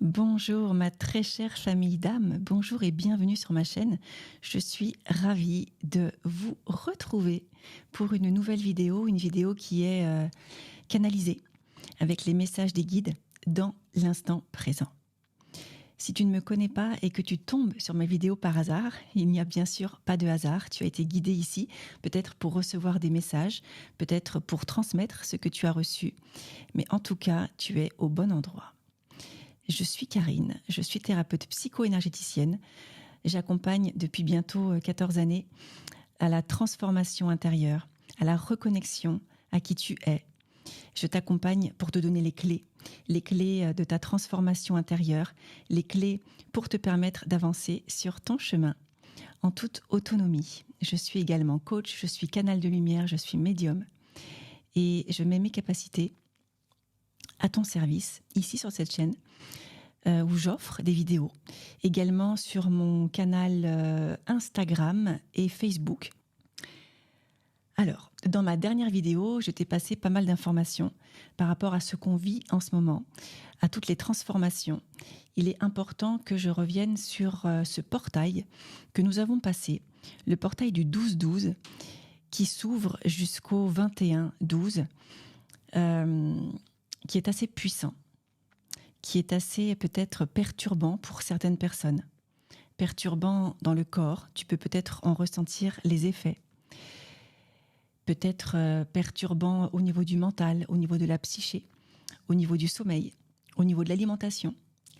Bonjour ma très chère famille d'âmes, bonjour et bienvenue sur ma chaîne. Je suis ravie de vous retrouver pour une nouvelle vidéo, une vidéo qui est canalisée avec les messages des guides dans l'instant présent. Si tu ne me connais pas et que tu tombes sur mes vidéos par hasard, il n'y a bien sûr pas de hasard. Tu as été guidé ici, peut-être pour recevoir des messages, peut-être pour transmettre ce que tu as reçu. Mais en tout cas, tu es au bon endroit. Je suis Karine, je suis thérapeute psycho-énergéticienne. J'accompagne depuis bientôt 14 années à la transformation intérieure, à la reconnexion à qui tu es. Je t'accompagne pour te donner les clés de ta transformation intérieure, les clés pour te permettre d'avancer sur ton chemin en toute autonomie. Je suis également coach, je suis canal de lumière, je suis médium et je mets mes capacités à ton service ici sur cette chaîne où j'offre des vidéos, également sur mon canal Instagram et Facebook. Alors, dans ma dernière vidéo, je t'ai passé pas mal d'informations par rapport à ce qu'on vit en ce moment, à toutes les transformations. Il est important que je revienne sur ce portail que nous avons passé, le portail du 12-12, qui s'ouvre jusqu'au 21-12, qui est assez puissant, qui est assez peut-être perturbant pour certaines personnes. Perturbant dans le corps, tu peux peut-être en ressentir les effets. Peut-être perturbant au niveau du mental, au niveau de la psyché, au niveau du sommeil, au niveau de l'alimentation.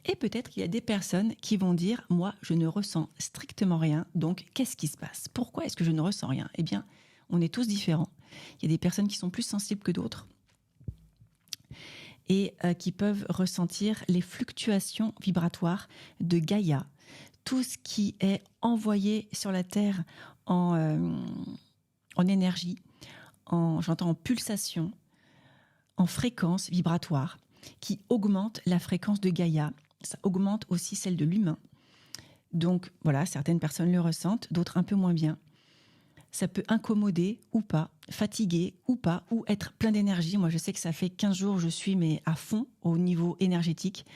Et peut-être qu'il y a des personnes qui vont dire « Moi, je ne ressens strictement rien, donc qu'est-ce qui se passe? Pourquoi est-ce que je ne ressens rien ?» Eh bien, on est tous différents. Il y a des personnes qui sont plus sensibles que d'autres et qui peuvent ressentir les fluctuations vibratoires de Gaïa. Tout ce qui est envoyé sur la Terre en énergie, j'entends en pulsation, en fréquence vibratoire, qui augmente la fréquence de Gaïa. Ça augmente aussi celle de l'humain. Donc voilà, certaines personnes le ressentent, d'autres un peu moins bien. Ça peut incommoder ou pas, fatiguer ou pas, ou être plein d'énergie. Moi, je sais que ça fait 15 jours, je suis mais à fond au niveau énergétique.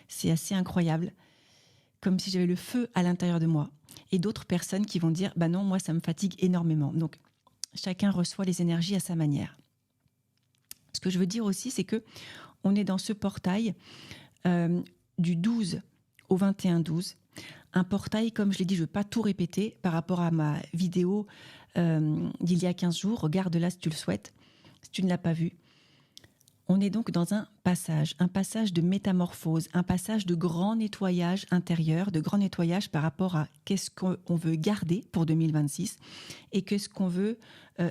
C'est assez incroyable, comme si j'avais le feu à l'intérieur de moi. Et d'autres personnes qui vont dire « Bah non, moi, ça me fatigue énormément. » Donc, chacun reçoit les énergies à sa manière. Ce que je veux dire aussi, c'est que on est dans ce portail du 12 au 21-12. Un portail, comme je l'ai dit, je ne veux pas tout répéter par rapport à ma vidéo d'il y a 15 jours. Regarde-la si tu le souhaites, si tu ne l'as pas vue. On est donc dans un passage de métamorphose, un passage de grand nettoyage intérieur, de grand nettoyage par rapport à qu'est-ce qu'on veut garder pour 2026 et qu'est-ce qu'on veut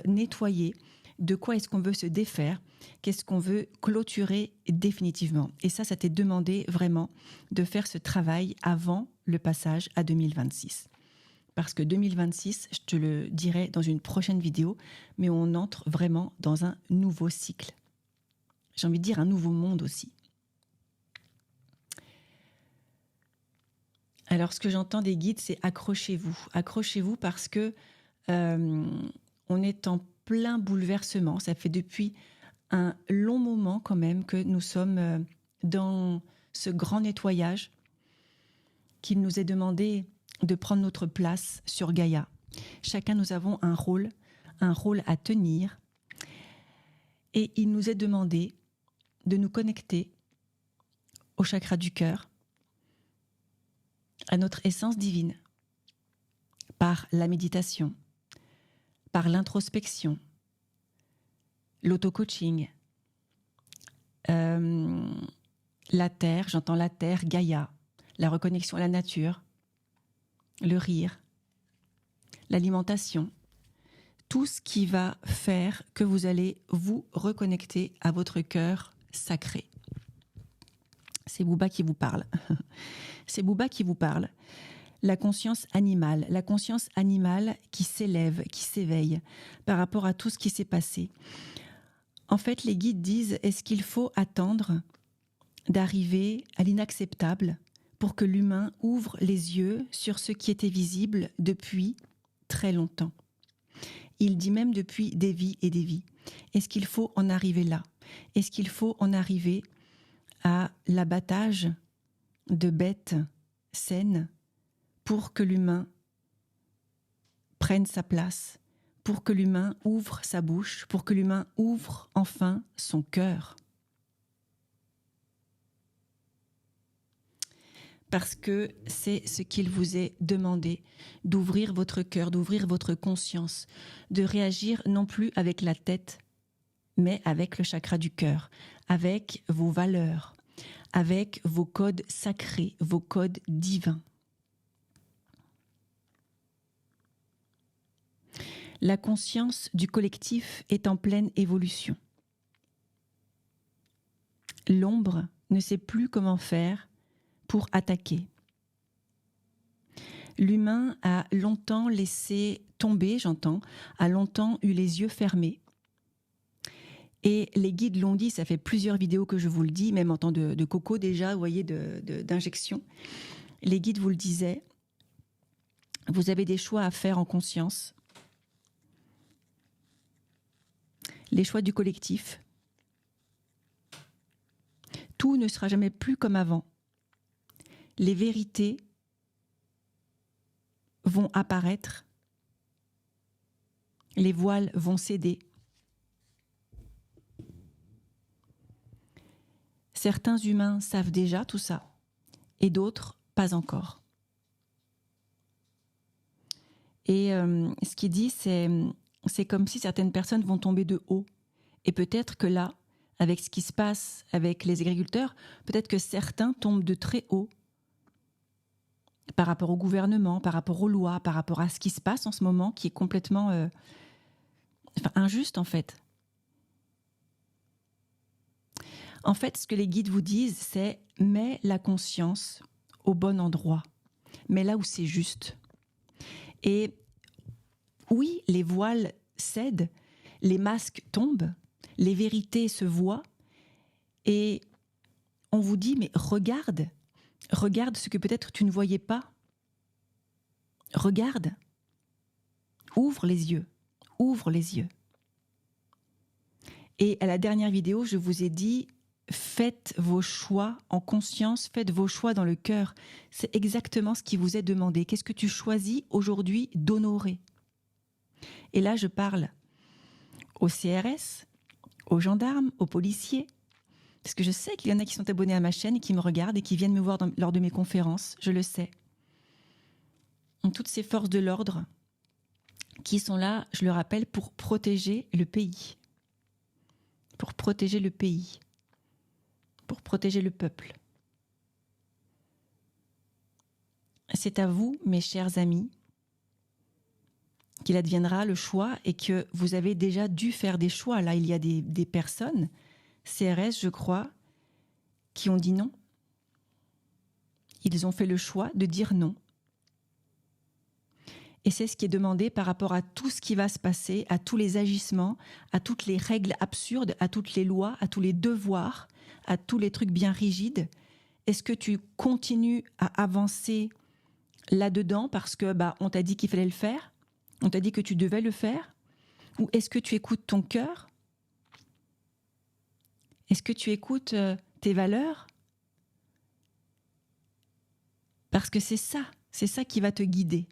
nettoyer, de quoi est-ce qu'on veut se défaire, qu'est-ce qu'on veut clôturer définitivement. Et ça t'est demandé vraiment de faire ce travail avant le passage à 2026. Parce que 2026, je te le dirai dans une prochaine vidéo, mais on entre vraiment dans un nouveau cycle. J'ai envie de dire un nouveau monde aussi. Alors, ce que j'entends des guides, c'est accrochez-vous. Accrochez-vous parce que on est en plein bouleversement. Ça fait depuis un long moment quand même que nous sommes dans ce grand nettoyage qu'il nous est demandé de prendre notre place sur Gaïa. Chacun, nous avons un rôle à tenir. Et il nous est demandé de nous connecter au chakra du cœur, à notre essence divine, par la méditation, par l'introspection, l'auto-coaching, la terre, j'entends la terre, Gaïa, la reconnexion à la nature, le rire, l'alimentation, tout ce qui va faire que vous allez vous reconnecter à votre cœur sacré. C'est Bouba qui vous parle. C'est Bouba qui vous parle. La conscience animale qui s'élève, qui s'éveille par rapport à tout ce qui s'est passé. En fait, les guides disent, est-ce qu'il faut attendre d'arriver à l'inacceptable pour que l'humain ouvre les yeux sur ce qui était visible depuis très longtemps? Il dit même depuis des vies et des vies. Est-ce qu'il faut en arriver là? Est-ce qu'il faut en arriver à l'abattage de bêtes saines pour que l'humain prenne sa place, pour que l'humain ouvre sa bouche, pour que l'humain ouvre enfin son cœur. Parce que c'est ce qu'il vous est demandé, d'ouvrir votre cœur, d'ouvrir votre conscience, de réagir non plus avec la tête, mais avec le chakra du cœur, avec vos valeurs, avec vos codes sacrés, vos codes divins. La conscience du collectif est en pleine évolution. L'ombre ne sait plus comment faire pour attaquer. L'humain a longtemps laissé tomber, a longtemps eu les yeux fermés. Et les guides l'ont dit, ça fait plusieurs vidéos que je vous le dis, même en temps de coco déjà, vous voyez, d'injection. Les guides vous le disaient, vous avez des choix à faire en conscience. Les choix du collectif. Tout ne sera jamais plus comme avant. Les vérités vont apparaître. Les voiles vont céder. Certains humains savent déjà tout ça, et d'autres pas encore. Et ce qu'il dit, c'est comme si certaines personnes vont tomber de haut. Et peut-être que là, avec ce qui se passe avec les agriculteurs, peut-être que certains tombent de très haut par rapport au gouvernement, par rapport aux lois, par rapport à ce qui se passe en ce moment, qui est complètement injuste en fait. En fait, ce que les guides vous disent, c'est mets la conscience au bon endroit, mets là où c'est juste. Et oui, les voiles cèdent, les masques tombent, les vérités se voient, et on vous dit, mais regarde ce que peut-être tu ne voyais pas. Regarde, ouvre les yeux. Et à la dernière vidéo, je vous ai dit, faites vos choix en conscience, faites vos choix dans le cœur. C'est exactement ce qui vous est demandé. Qu'est-ce que tu choisis aujourd'hui d'honorer ? Et là, je parle aux CRS, aux gendarmes, aux policiers, parce que je sais qu'il y en a qui sont abonnés à ma chaîne et qui me regardent et qui viennent me voir lors de mes conférences, je le sais. Toutes ces forces de l'ordre qui sont là, je le rappelle, pour protéger le pays. Pour protéger le pays. Pour protéger le peuple. C'est à vous, mes chers amis, qu'il adviendra le choix et que vous avez déjà dû faire des choix. Là, il y a des personnes, CRS, je crois, qui ont dit non. Ils ont fait le choix de dire non. Et c'est ce qui est demandé par rapport à tout ce qui va se passer, à tous les agissements, à toutes les règles absurdes, à toutes les lois, à tous les devoirs, à tous les trucs bien rigides. Est-ce que tu continues à avancer là-dedans parce que on t'a dit qu'il fallait le faire ? On t'a dit que tu devais le faire ? Ou est-ce que tu écoutes ton cœur ? Est-ce que tu écoutes tes valeurs ? Parce que c'est ça qui va te guider.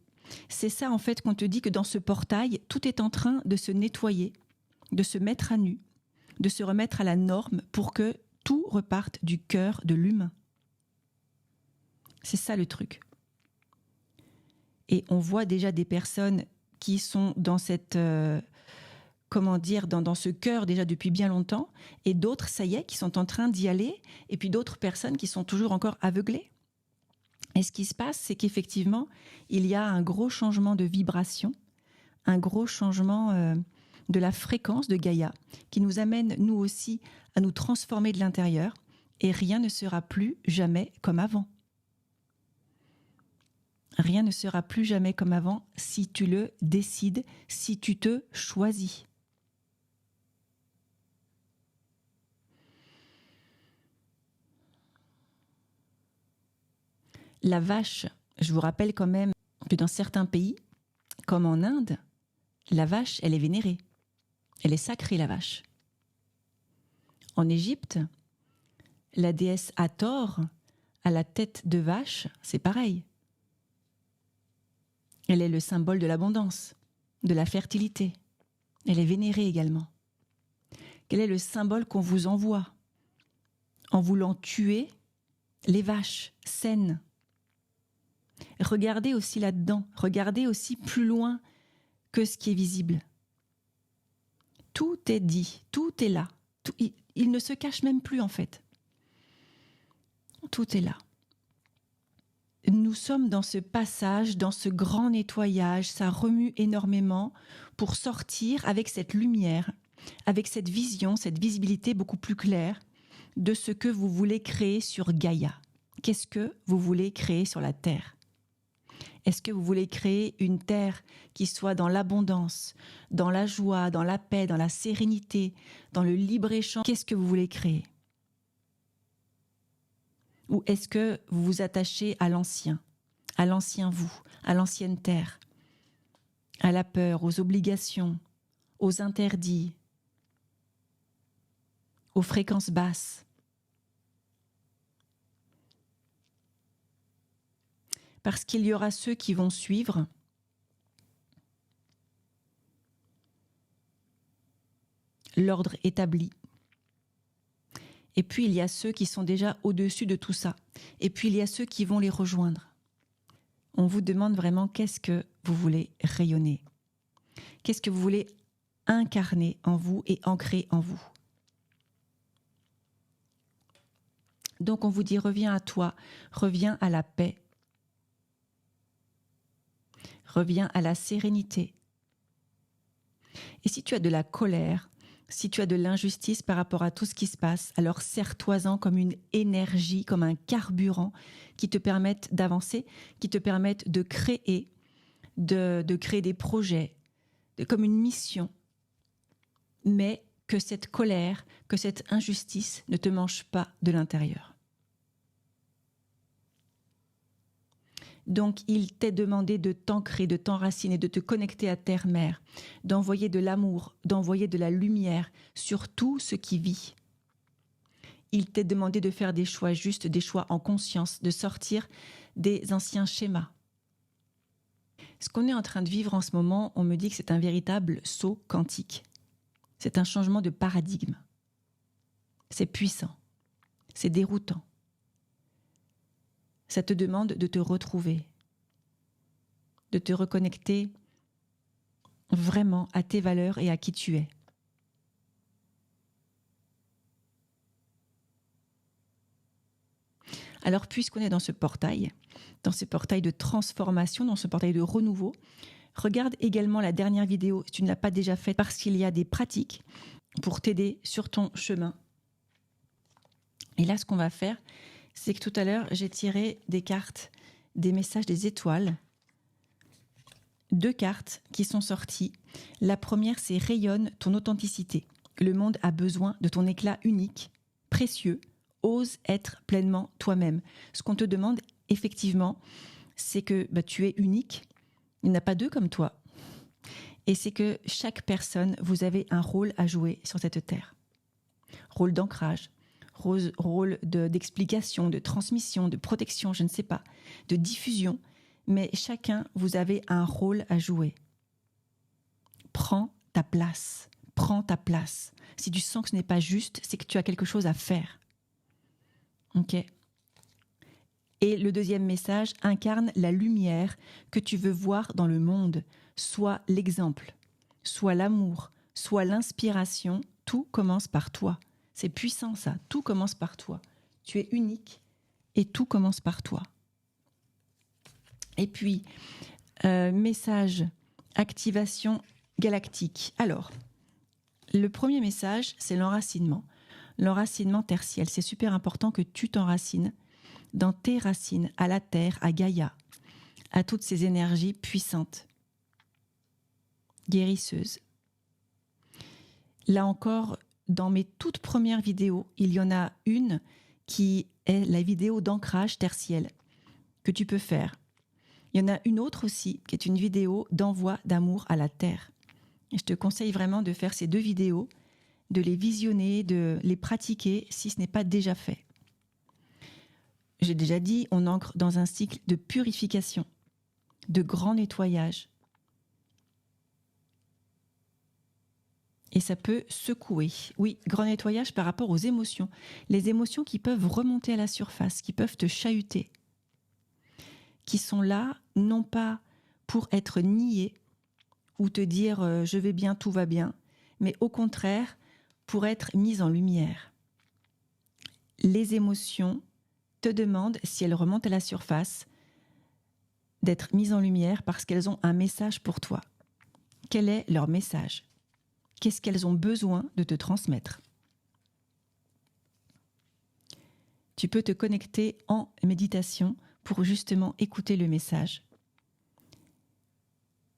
C'est ça en fait qu'on te dit que dans ce portail, tout est en train de se nettoyer, de se mettre à nu, de se remettre à la norme pour que tout reparte du cœur de l'humain. C'est ça le truc. Et on voit déjà des personnes qui sont dans cette, dans ce cœur déjà depuis bien longtemps, et d'autres, ça y est, qui sont en train d'y aller, et puis d'autres personnes qui sont toujours encore aveuglées. Et ce qui se passe, c'est qu'effectivement, il y a un gros changement de vibration, un gros changement de la fréquence de Gaïa, qui nous amène, nous aussi, à nous transformer de l'intérieur, et rien ne sera plus jamais comme avant. Rien ne sera plus jamais comme avant si tu le décides, si tu te choisis. La vache, je vous rappelle quand même que dans certains pays, comme en Inde, la vache, elle est vénérée. Elle est sacrée, la vache. En Égypte, la déesse Hathor à la tête de vache, c'est pareil. Elle est le symbole de l'abondance, de la fertilité. Elle est vénérée également. Quel est le symbole qu'on vous envoie en voulant tuer les vaches saines? Regardez aussi là-dedans, regardez aussi plus loin que ce qui est visible. Tout est dit, tout est là. Il ne se cache même plus en fait. Tout est là. Nous sommes dans ce passage, dans ce grand nettoyage, ça remue énormément pour sortir avec cette lumière, avec cette vision, cette visibilité beaucoup plus claire de ce que vous voulez créer sur Gaïa. Qu'est-ce que vous voulez créer sur la Terre ? Est-ce que vous voulez créer une Terre qui soit dans l'abondance, dans la joie, dans la paix, dans la sérénité, dans le libre-échange ? Qu'est-ce que vous voulez créer ? Ou est-ce que vous vous attachez à l'ancien vous, à l'ancienne terre, à la peur, aux obligations, aux interdits, aux fréquences basses? Parce qu'il y aura ceux qui vont suivre l'ordre établi. Et puis, il y a ceux qui sont déjà au-dessus de tout ça. Et puis, il y a ceux qui vont les rejoindre. On vous demande vraiment qu'est-ce que vous voulez rayonner. Qu'est-ce que vous voulez incarner en vous et ancrer en vous. Donc, on vous dit, reviens à toi, reviens à la paix, reviens à la sérénité. Et si tu as de la colère, si tu as de l'injustice par rapport à tout ce qui se passe, alors serre-toi-en comme une énergie, comme un carburant qui te permette d'avancer, qui te permette de créer, de créer des projets, comme une mission. Mais que cette colère, que cette injustice ne te mange pas de l'intérieur. Donc, il t'est demandé de t'ancrer, de t'enraciner, de te connecter à terre-mère, d'envoyer de l'amour, d'envoyer de la lumière sur tout ce qui vit. Il t'est demandé de faire des choix justes, des choix en conscience, de sortir des anciens schémas. Ce qu'on est en train de vivre en ce moment, on me dit que c'est un véritable saut quantique. C'est un changement de paradigme. C'est puissant. C'est déroutant. Ça te demande de te retrouver, de te reconnecter vraiment à tes valeurs et à qui tu es. Alors, puisqu'on est dans ce portail de transformation, dans ce portail de renouveau, regarde également la dernière vidéo si tu ne l'as pas déjà faite, parce qu'il y a des pratiques pour t'aider sur ton chemin. Et là, ce qu'on va faire, c'est que tout à l'heure, j'ai tiré des cartes, des messages des étoiles. 2 cartes qui sont sorties. La première, c'est « Rayonne ton authenticité ». Le monde a besoin de ton éclat unique, précieux. Ose être pleinement toi-même. Ce qu'on te demande, effectivement, c'est que tu es unique. Il n'y en a pas 2 comme toi. Et c'est que chaque personne, vous avez un rôle à jouer sur cette terre. Rôle d'ancrage, rôle d'explication, de transmission, de protection, je ne sais pas, de diffusion. Mais chacun, vous avez un rôle à jouer. Prends ta place. Prends ta place. Si tu sens que ce n'est pas juste, c'est que tu as quelque chose à faire. Ok. Et le deuxième message, incarne la lumière que tu veux voir dans le monde. Sois l'exemple, sois l'amour, sois l'inspiration. Tout commence par toi. C'est puissant ça, tout commence par toi. Tu es unique et tout commence par toi. Et puis, message, activation galactique. Alors, le premier message, c'est l'enracinement. L'enracinement tertiel, c'est super important que tu t'enracines dans tes racines, à la terre, à Gaïa, à toutes ces énergies puissantes, guérisseuses. Là encore, dans mes toutes premières vidéos, il y en a une qui est la vidéo d'ancrage tertiel que tu peux faire. Il y en a une autre aussi qui est une vidéo d'envoi d'amour à la terre. Et je te conseille vraiment de faire ces 2 vidéos, de les visionner, de les pratiquer si ce n'est pas déjà fait. j'ai déjà dit, on ancre dans un cycle de purification, de grand nettoyage. Et ça peut secouer. Oui, grand nettoyage par rapport aux émotions. Les émotions qui peuvent remonter à la surface, qui peuvent te chahuter, qui sont là, non pas pour être niées ou te dire je vais bien, tout va bien, mais au contraire, pour être mises en lumière. Les émotions te demandent, si elles remontent à la surface, d'être mises en lumière parce qu'elles ont un message pour toi. Quel est leur message ? Qu'est-ce qu'elles ont besoin de te transmettre ? Tu peux te connecter en méditation pour justement écouter le message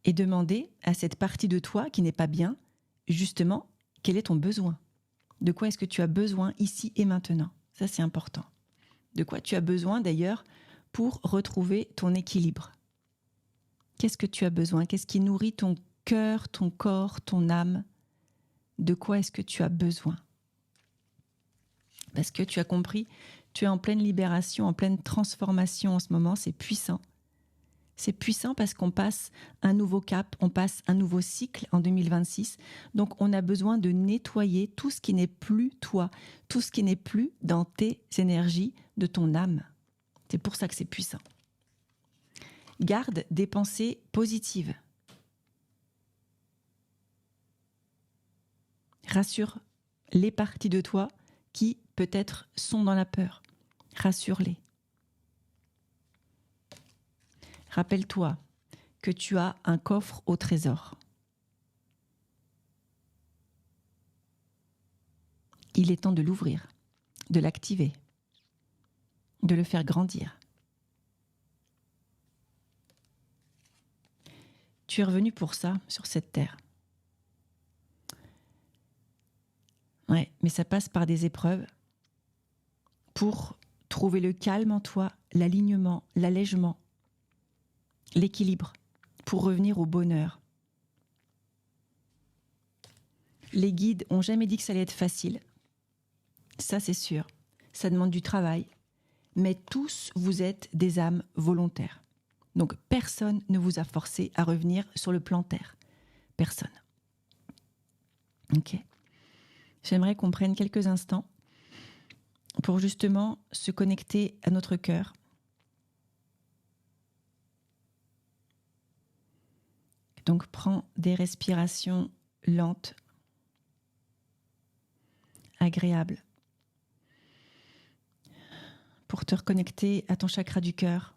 et demander à cette partie de toi qui n'est pas bien, justement, quel est ton besoin ? De quoi est-ce que tu as besoin ici et maintenant ? Ça, c'est important. De quoi tu as besoin d'ailleurs pour retrouver ton équilibre ? Qu'est-ce que tu as besoin ? Qu'est-ce qui nourrit ton cœur, ton corps, ton âme ? De quoi est-ce que tu as besoin ? Parce que tu as compris, tu es en pleine libération, en pleine transformation en ce moment, c'est puissant. C'est puissant parce qu'on passe un nouveau cap, on passe un nouveau cycle en 2026. Donc on a besoin de nettoyer tout ce qui n'est plus toi, tout ce qui n'est plus dans tes énergies de ton âme. C'est pour ça que c'est puissant. Garde des pensées positives. Rassure les parties de toi qui, peut-être, sont dans la peur. Rassure-les. Rappelle-toi que tu as un coffre au trésor. Il est temps de l'ouvrir, de l'activer, de le faire grandir. Tu es revenu pour ça, sur cette terre. Ouais, mais ça passe par des épreuves pour trouver le calme en toi, l'alignement, l'allègement, l'équilibre, pour revenir au bonheur. Les guides n'ont jamais dit que ça allait être facile. Ça, c'est sûr. Ça demande du travail. Mais tous, vous êtes des âmes volontaires. Donc, personne ne vous a forcé à revenir sur le plan terre. Personne. Ok ? J'aimerais qu'on prenne quelques instants pour justement se connecter à notre cœur. Donc, prends des respirations lentes, agréables, pour te reconnecter à ton chakra du cœur.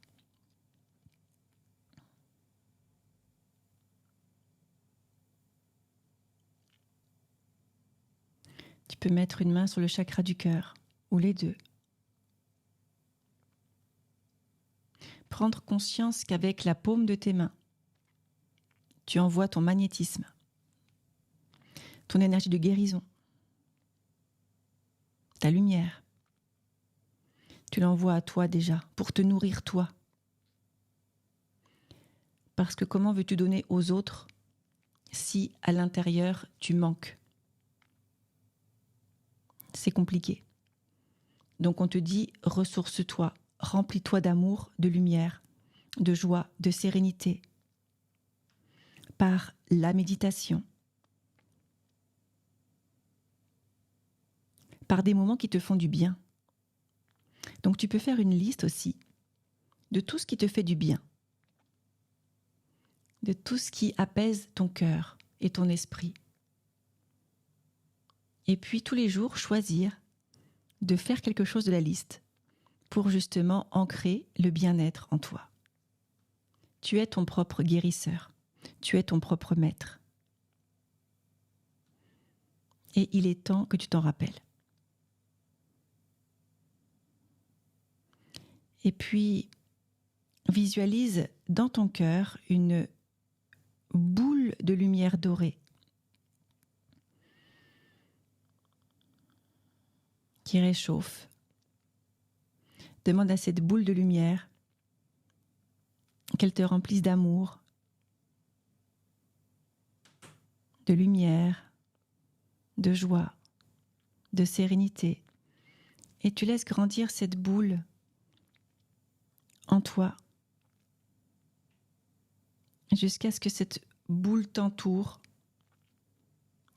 Tu peux mettre une main sur le chakra du cœur, ou les deux. Prendre conscience qu'avec la paume de tes mains, tu envoies ton magnétisme, ton énergie de guérison, ta lumière. Tu l'envoies à toi déjà, pour te nourrir toi. Parce que comment veux-tu donner aux autres si à l'intérieur tu manques ? C'est compliqué. Donc on te dit, ressource-toi, remplis-toi d'amour, de lumière, de joie, de sérénité, par la méditation, par des moments qui te font du bien. Donc tu peux faire une liste aussi de tout ce qui te fait du bien, de tout ce qui apaise ton cœur et ton esprit. Et puis tous les jours, choisir de faire quelque chose de la liste pour justement ancrer le bien-être en toi. Tu es ton propre guérisseur, tu es ton propre maître. Et il est temps que tu t'en rappelles. Et puis, visualise dans ton cœur une boule de lumière dorée qui réchauffe. Demande à cette boule de lumière qu'elle te remplisse d'amour, de lumière, de joie, de sérénité. Et tu laisses grandir cette boule toi jusqu'à ce que cette boule t'entoure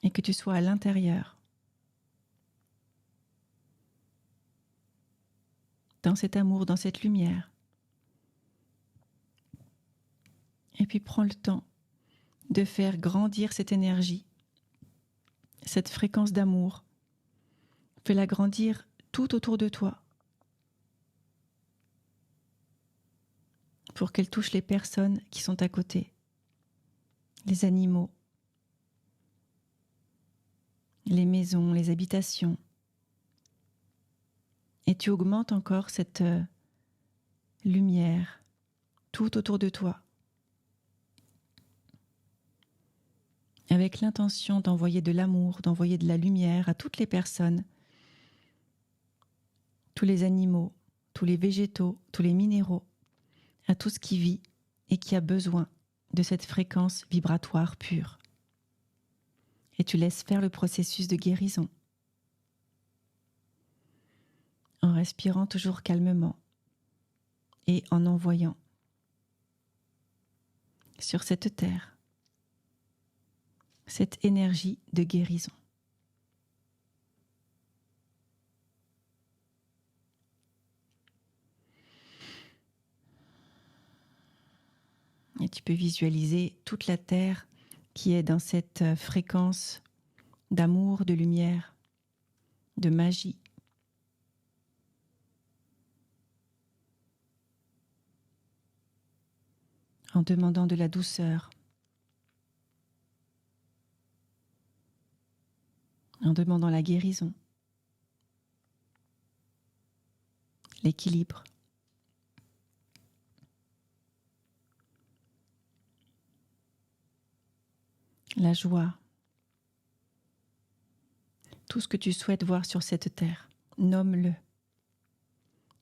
et que tu sois à l'intérieur, dans cet amour, dans cette lumière. Et puis prends le temps de faire grandir cette énergie, cette fréquence d'amour. Fais-la grandir tout autour de toi pour qu'elle touche les personnes qui sont à côté, les animaux, les maisons, les habitations. Et tu augmentes encore cette lumière tout autour de toi, avec l'intention d'envoyer de l'amour, d'envoyer de la lumière à toutes les personnes, tous les animaux, tous les végétaux, tous les minéraux, à tout ce qui vit et qui a besoin de cette fréquence vibratoire pure. Et tu laisses faire le processus de guérison en respirant toujours calmement et en envoyant sur cette terre cette énergie de guérison. Et tu peux visualiser toute la terre qui est dans cette fréquence d'amour, de lumière, de magie. En demandant de la douceur, en demandant la guérison, l'équilibre. La joie, tout ce que tu souhaites voir sur cette terre, nomme-le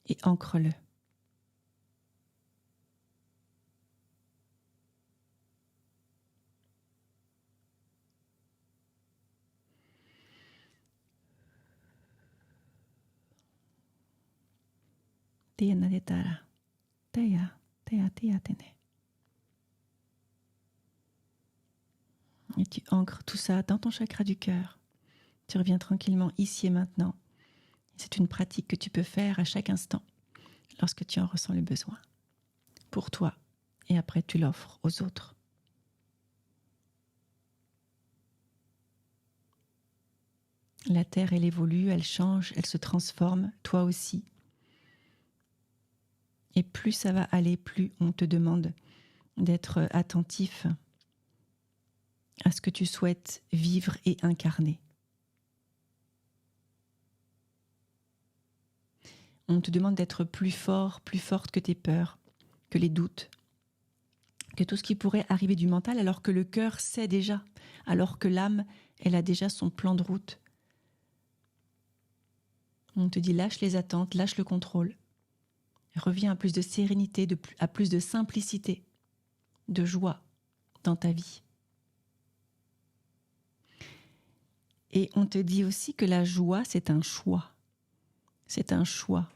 et ancre-le. Tiena de tara, teia, tea, tea, tene. Et tu ancres tout ça dans ton chakra du cœur. Tu reviens tranquillement ici et maintenant. C'est une pratique que tu peux faire à chaque instant lorsque tu en ressens le besoin. Pour toi. Et après, tu l'offres aux autres. La terre, elle évolue, elle change, elle se transforme, toi aussi. Et plus ça va aller, plus on te demande d'être attentif à ce que tu souhaites vivre et incarner. On te demande d'être plus fort, plus forte que tes peurs, que les doutes, que tout ce qui pourrait arriver du mental, alors que le cœur sait déjà, alors que l'âme, elle a déjà son plan de route. On te dit lâche les attentes, lâche le contrôle. Reviens à plus de sérénité, à plus de simplicité, de joie dans ta vie. Et on te dit aussi que la joie, c'est un choix. C'est un choix.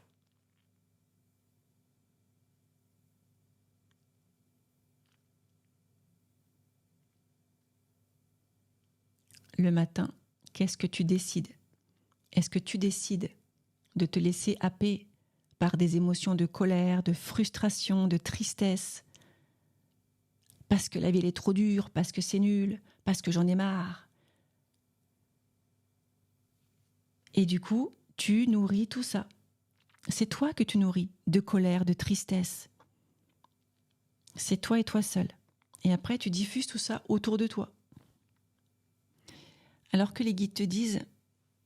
Le matin, qu'est-ce que tu décides ? Est-ce que tu décides de te laisser happer par des émotions de colère, de frustration, de tristesse, parce que la vie elle est trop dure, parce que c'est nul, parce que j'en ai marre. Et du coup, tu nourris tout ça. C'est toi que tu nourris de colère, de tristesse. C'est toi et toi seul. Et après, tu diffuses tout ça autour de toi. Alors que les guides te disent,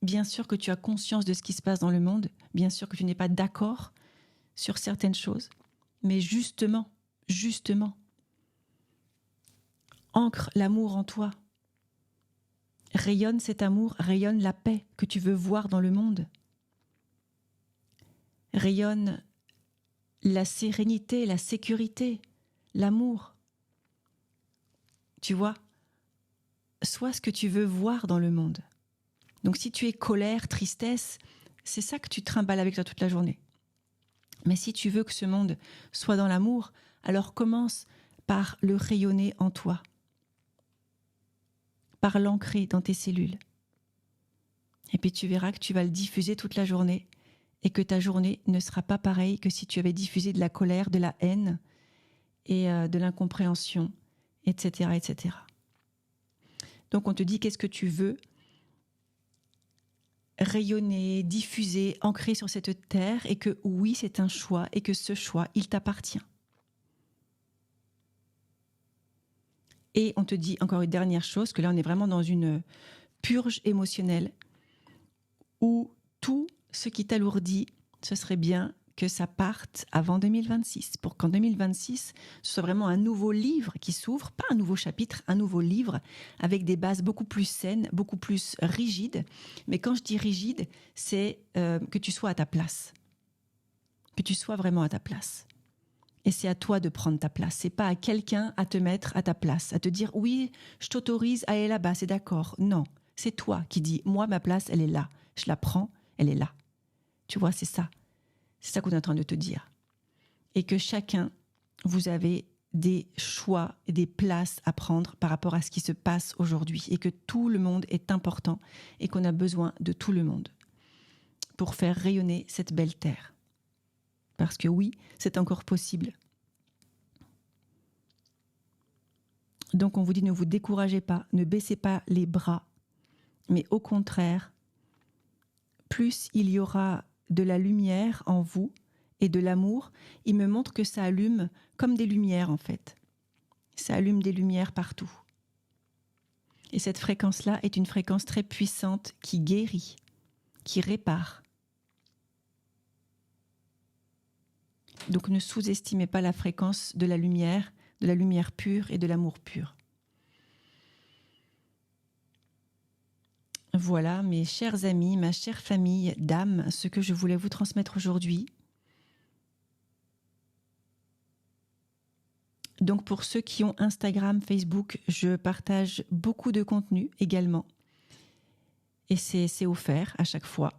bien sûr que tu as conscience de ce qui se passe dans le monde, bien sûr que tu n'es pas d'accord sur certaines choses, mais justement, ancre l'amour en toi. Rayonne cet amour, rayonne la paix que tu veux voir dans le monde. Rayonne la sérénité, la sécurité, l'amour. Tu vois, sois ce que tu veux voir dans le monde. Donc si tu es colère, tristesse, c'est ça que tu trimbales avec toi toute la journée. Mais si tu veux que ce monde soit dans l'amour, alors commence par le rayonner en toi, par l'ancrer dans tes cellules. Et puis tu verras que tu vas le diffuser toute la journée et que ta journée ne sera pas pareille que si tu avais diffusé de la colère, de la haine et de l'incompréhension, etc., etc. Donc on te dit qu'est-ce que tu veux rayonner, diffuser, ancrer sur cette terre et que oui, c'est un choix et que ce choix, il t'appartient. Et on te dit encore une dernière chose, que là on est vraiment dans une purge émotionnelle où tout ce qui t'alourdit, ce serait bien que ça parte avant 2026, pour qu'en 2026, ce soit vraiment un nouveau livre qui s'ouvre, pas un nouveau chapitre, un nouveau livre, avec des bases beaucoup plus saines, beaucoup plus rigides. Mais quand je dis rigide, c'est que tu sois à ta place, que tu sois vraiment à ta place. Et c'est à toi de prendre ta place, c'est pas à quelqu'un à te mettre à ta place, à te dire « oui, je t'autorise à aller là-bas, c'est d'accord ». Non, c'est toi qui dis « moi, ma place, elle est là, je la prends, elle est là ». Tu vois, c'est ça. C'est ça qu'on est en train de te dire. Et que chacun, vous avez des choix et des places à prendre par rapport à ce qui se passe aujourd'hui. Et que tout le monde est important et qu'on a besoin de tout le monde pour faire rayonner cette belle terre. Parce que oui, c'est encore possible. Donc on vous dit ne vous découragez pas, ne baissez pas les bras. Mais au contraire, plus il y aura de la lumière en vous et de l'amour, il me montre que ça allume comme des lumières en fait. Ça allume des lumières partout. Et cette fréquence-là est une fréquence très puissante qui guérit, qui répare. Donc ne sous-estimez pas la fréquence de la lumière pure et de l'amour pur. Voilà, mes chers amis, ma chère famille d'âme, ce que je voulais vous transmettre aujourd'hui. Donc pour ceux qui ont Instagram, Facebook, je partage beaucoup de contenu également. Et c'est offert à chaque fois.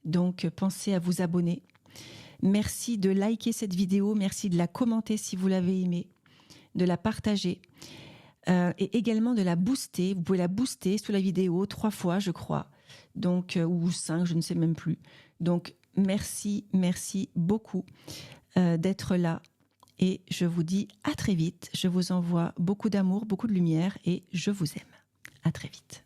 Donc pensez à vous abonner. Merci de liker cette vidéo, merci de la commenter si vous l'avez aimée, de la partager. Et également de la booster. Vous pouvez la booster sous la vidéo 3 fois, je crois. Donc, ou 5, je ne sais même plus. Donc, merci beaucoup d'être là. Et je vous dis à très vite. Je vous envoie beaucoup d'amour, beaucoup de lumière et je vous aime. À très vite.